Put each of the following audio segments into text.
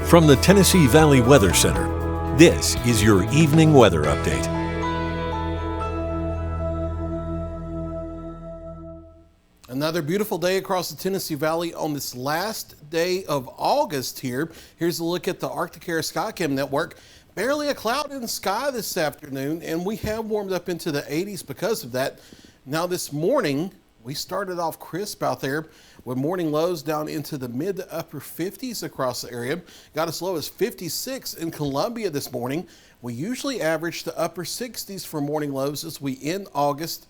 From the Tennessee Valley Weather Center, this is your evening weather update. Another beautiful day across the Tennessee Valley on this last day of August here. Here's a look at the Arctic Air Skycam network. Barely a cloud in the sky this afternoon, and we have warmed up into the 80s because of that. Now this morning, we started off crisp out there with morning lows down into the mid to upper 50s across the area. Got as low as 56 in Columbia this morning. We usually average the upper 60s for morning lows as we end August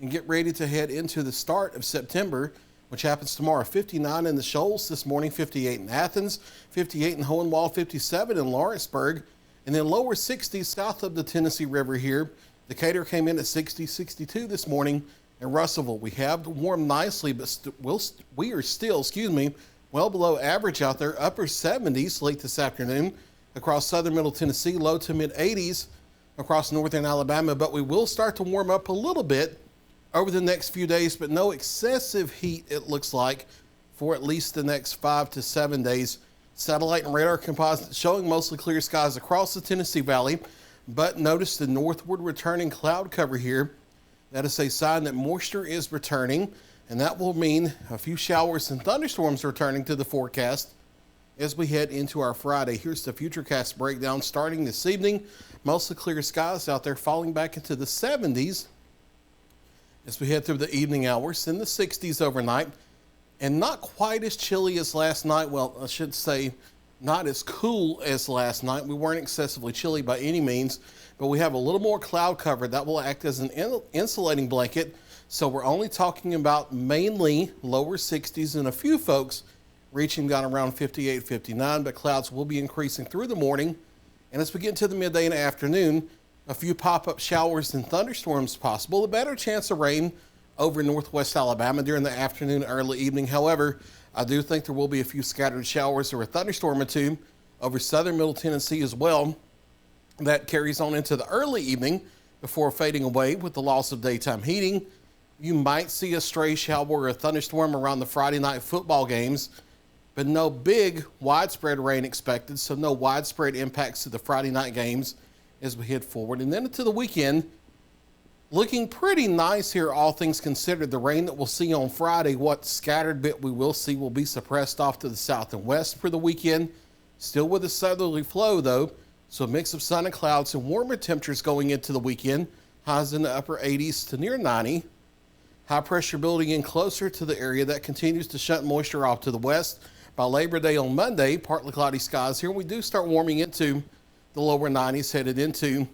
and get ready to head into the start of September, which happens tomorrow. 59 in the Shoals this morning, 58 in Athens, 58 in Hohenwald, 57 in Lawrenceburg, and then lower 60s south of the Tennessee River here. Decatur came in at 60, 62 this morning. In Russellville, we have warmed nicely, but we are still, well below average out there. Upper 70s late this afternoon across southern middle Tennessee, low to mid 80s across northern Alabama. But we will start to warm up a little bit over the next few days, but no excessive heat, it looks like, for at least the next 5 to 7 days. Satellite and radar composites showing mostly clear skies across the Tennessee Valley, but notice the northward returning cloud cover here. That is a sign that moisture is returning, and that will mean a few showers and thunderstorms returning to the forecast as we head into our Friday. Here's the Futurecast breakdown starting this evening. Mostly clear skies out there, falling back into the 70s as we head through the evening hours, in the 60s overnight, and not quite as chilly as last night. Well, I should say not as cool as last night. We weren't excessively chilly by any means, but we have a little more cloud cover that will act as an insulating blanket. So we're only talking about mainly lower 60s and a few folks reaching down around 58, 59, but clouds will be increasing through the morning. And as we get into the midday and afternoon, a few pop-up showers and thunderstorms possible. A better chance of rain over northwest Alabama during the afternoon, early evening. However, I do think there will be a few scattered showers or a thunderstorm or two over southern middle Tennessee as well. That carries on into the early evening before fading away with the loss of daytime heating. You might see a stray shower or a thunderstorm around the Friday night football games, but no big widespread rain expected, so no widespread impacts to the Friday night games as we head forward. And then into the weekend, looking pretty nice here, all things considered. The rain that we'll see on Friday, what scattered bit we will see, will be suppressed off to the south and west for the weekend. Still with a southerly flow, though. So a mix of sun and clouds and warmer temperatures going into the weekend. Highs in the upper 80s to near 90. High pressure building in closer to the area that continues to shunt moisture off to the west. By Labor Day on Monday, partly cloudy skies here. We do start warming into the lower 90s headed into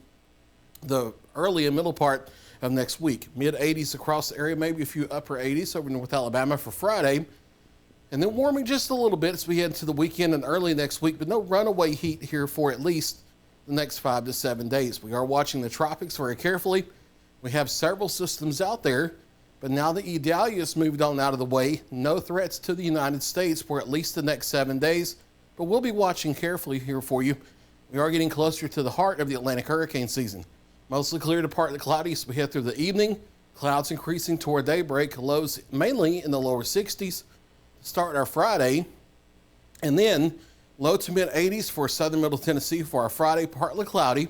the early and middle part of next week. Mid 80s across the area, maybe a few upper 80s over North Alabama for Friday. And then warming just a little bit as we head into the weekend and early next week, but no runaway heat here for at least the next 5 to 7 days. We are watching the tropics very carefully. We have several systems out there, but now that Idalia's moved on out of the way, no threats to the United States for at least the next 7 days, but we'll be watching carefully here for you. We are getting closer to the heart of the Atlantic hurricane season. Mostly clear to partly cloudy as we head through the evening. Clouds increasing toward daybreak, lows mainly in the lower 60s to start our Friday. And then low to mid 80s for southern middle Tennessee for our Friday, partly cloudy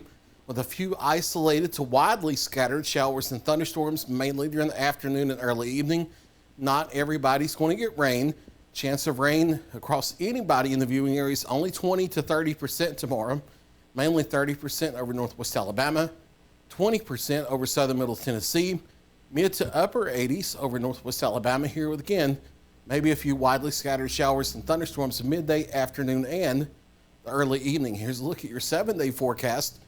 with a few isolated to widely scattered showers and thunderstorms, mainly during the afternoon and early evening. Not everybody's going to get rain. Chance of rain across anybody in the viewing area is only 20 to 30% tomorrow, mainly 30% over northwest Alabama, 20% over southern middle Tennessee, mid to upper 80s over northwest Alabama here with, again, maybe a few widely scattered showers and thunderstorms midday, afternoon, and the early evening. Here's a look at your 7-day forecast.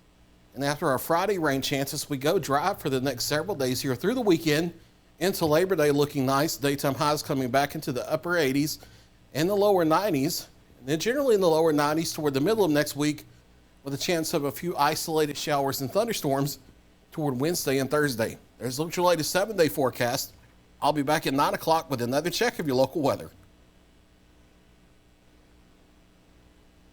And after our Friday rain chances, we go dry for the next several days here through the weekend into Labor Day, looking nice. Daytime highs coming back into the upper 80s and the lower 90s. And then generally in the lower 90s toward the middle of next week with a chance of a few isolated showers and thunderstorms toward Wednesday and Thursday. There's your latest 7-day forecast. I'll be back at 9 o'clock with another check of your local weather.